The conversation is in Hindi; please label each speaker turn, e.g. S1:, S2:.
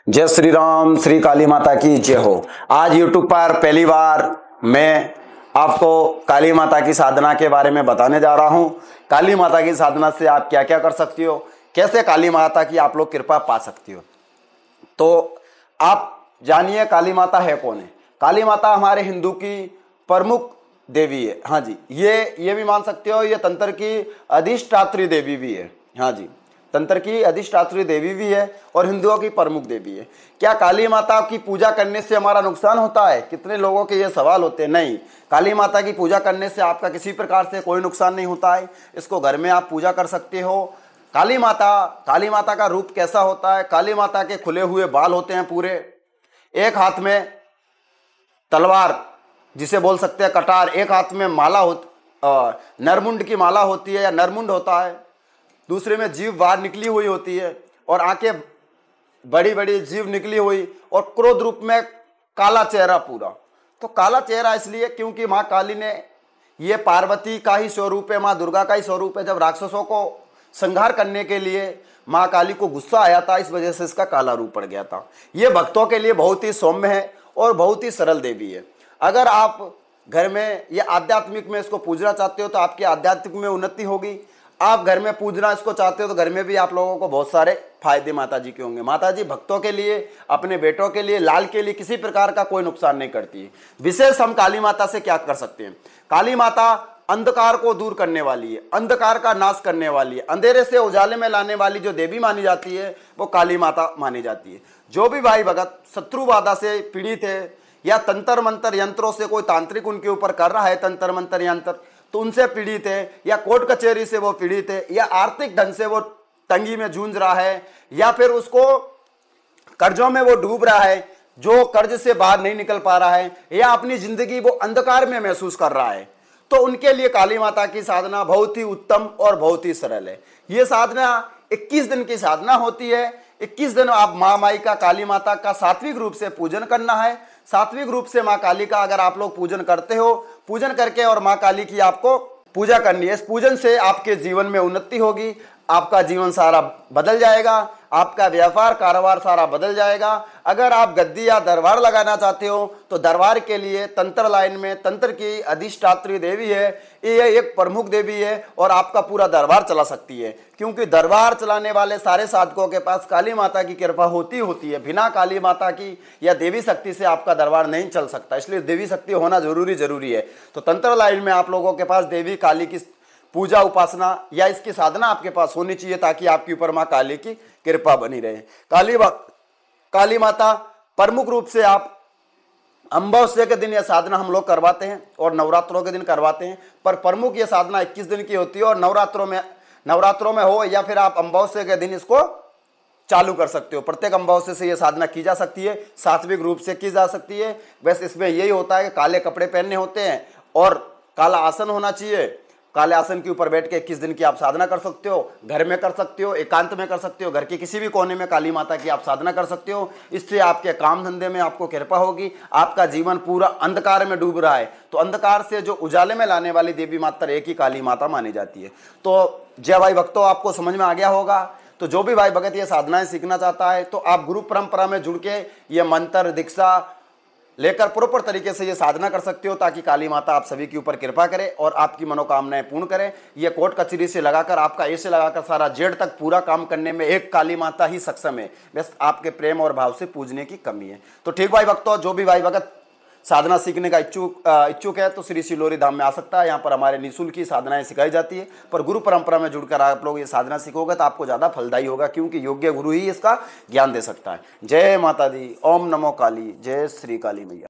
S1: जय श्री राम, श्री काली माता की जय हो। आज YouTube पर पहली बार मैं आपको काली माता की साधना के बारे में बताने जा रहा हूं। काली माता की साधना से आप क्या क्या कर सकती हो, कैसे काली माता की आप लोग कृपा पा सकती हो। तो आप जानिए काली माता है कौन है। काली माता हमारे हिंदू की प्रमुख देवी है। हाँ जी, ये भी मान सकते हो, ये तंत्र की अधिष्ठात्री देवी भी है। हाँ जी, तंत्र की अधिष्ठात्री देवी भी है और हिंदुओं की प्रमुख देवी है। क्या काली माता की पूजा करने से हमारा नुकसान होता है? कितने लोगों के ये सवाल होते हैं। नहीं, काली माता की पूजा करने से आपका किसी प्रकार से कोई नुकसान नहीं होता है। इसको घर में आप पूजा कर सकते हो। काली माता का रूप कैसा होता है? काली माता के खुले हुए बाल होते हैं पूरे, एक हाथ में तलवार जिसे बोल सकते हैं कटार, एक हाथ में माला नरमुंड की माला होती है या नरमुंड होता है, दूसरे में जीभ बाहर निकली हुई होती है और आंखें बड़ी बड़ी, जीभ निकली हुई और क्रोध रूप में काला चेहरा पूरा। तो काला चेहरा इसलिए क्योंकि माँ काली ने, ये पार्वती का ही स्वरूप है, माँ दुर्गा का ही स्वरूप है। जब राक्षसों को संहार करने के लिए माँ काली को गुस्सा आया था, इस वजह से इसका काला रूप पड़ गया था। ये भक्तों के लिए बहुत ही सौम्य है और बहुत ही सरल देवी है। अगर आप घर में या आध्यात्मिक में इसको पूजना चाहते हो तो आपकी आध्यात्मिक में उन्नति होगी। आप घर में पूजना इसको चाहते हो तो घर में भी आप लोगों को बहुत सारे फायदे माता जी के होंगे। माता जी भक्तों के लिए, अपने बेटों के लिए, लाल के लिए किसी प्रकार का कोई नुकसान नहीं करती है। विशेष हम काली माता से क्या कर सकते हैं? काली माता अंधकार को दूर करने वाली है, अंधकार का नाश करने वाली है, अंधेरे से उजाले में लाने वाली जो देवी मानी जाती है वो काली माता मानी जाती है। जो भी भाई भगत शत्रु बाधा से पीड़ित है या तंत्र मंत्र यंत्रों से कोई तांत्रिक उनके ऊपर कर रहा है तंत्र मंत्र यंत्र, तो उनसे पीड़ित है या कोर्ट कचहरी से वो पीड़ित है या आर्थिक ढंग से वो तंगी में जूझ रहा है या फिर उसको कर्जों में वो डूब रहा है, जो कर्ज से बाहर नहीं निकल पा रहा है या अपनी जिंदगी वो अंधकार में महसूस कर रहा है, तो उनके लिए काली माता की साधना बहुत ही उत्तम और बहुत ही सरल है। ये साधना 21 दिन की साधना होती है। 21 दिन आप माँ माई का, काली माता का सात्विक रूप से पूजन करना है। सात्विक रूप से माँ काली का अगर आप लोग पूजन करते हो, पूजन करके और माँ काली की आपको पूजा करनी है। इस पूजन से आपके जीवन में उन्नति होगी, आपका जीवन सारा बदल जाएगा, आपका व्यापार कारोबार सारा बदल जाएगा। अगर आप गद्दी या दरबार लगाना चाहते हो तो दरबार के लिए तंत्र लाइन में तंत्र की अधिष्ठात्री देवी है, ये एक प्रमुख देवी है और आपका पूरा दरबार चला सकती है। क्योंकि दरबार चलाने वाले सारे साधकों के पास काली माता की कृपा होती है। बिना काली माता की या देवी शक्ति से आपका दरबार नहीं चल सकता, इसलिए देवी शक्ति होना जरूरी है। तो तंत्र लाइन में आप लोगों के पास देवी काली की पूजा उपासना या इसकी साधना आपके पास होनी चाहिए ताकि आपके ऊपर माँ काली की कृपा बनी रहे। काली माता प्रमुख रूप से आप अमावस्या के दिन यह साधना हम लोग करवाते हैं और नवरात्रों के दिन करवाते हैं, पर प्रमुख यह साधना 21 दिन की होती है और नवरात्रों में हो या फिर आप अमावस्या के दिन इसको चालू कर सकते हो। प्रत्येक अमावस्या से यह साधना की जा सकती है, सात्विक रूप से की जा सकती है। बस इसमें यही होता है कि काले कपड़े पहनने होते हैं और काला आसन होना चाहिए। काले आसन के ऊपर बैठ के 21 दिन की आप साधना कर सकते हो। घर में कर सकते हो, एकांत में कर सकते हो, घर के किसी भी कोने में काली माता की आप साधना कर सकते हो। इससे आपके काम धंधे में आपको कृपा होगी। आपका जीवन पूरा अंधकार में डूब रहा है तो अंधकार से जो उजाले में लाने वाली देवी मात्र एक ही काली माता मानी जाती है। तो जय भाई भक्तों, आपको समझ में आ गया होगा। तो जो भी भाई भगत ये साधनाएं सीखना चाहता है तो आप गुरु परंपरा में जुड़ के ये मंत्र दीक्षा लेकर प्रॉपर तरीके से ये साधना कर सकते हो ताकि काली माता आप सभी के ऊपर कृपा करे और आपकी मनोकामनाएं पूर्ण करे। ये कोर्ट कचहरी से लगाकर, आपका ए से लगाकर सारा जेड तक पूरा काम करने में एक काली माता ही सक्षम है। बस आपके प्रेम और भाव से पूजने की कमी है। तो ठीक भाई भक्तों, जो भी भाई भगत साधना सीखने का इच्छुक है तो श्री सिलोरी धाम में आ सकता है। यहाँ पर हमारे निःशुल्क की साधनाएं सिखाई जाती है, पर गुरु परंपरा में जुड़कर आप लोग ये साधना सीखोगे तो आपको ज़्यादा फलदायी होगा, क्योंकि योग्य गुरु ही इसका ज्ञान दे सकता है। जय माता दी, ओम नमो काली, जय श्री काली मैया।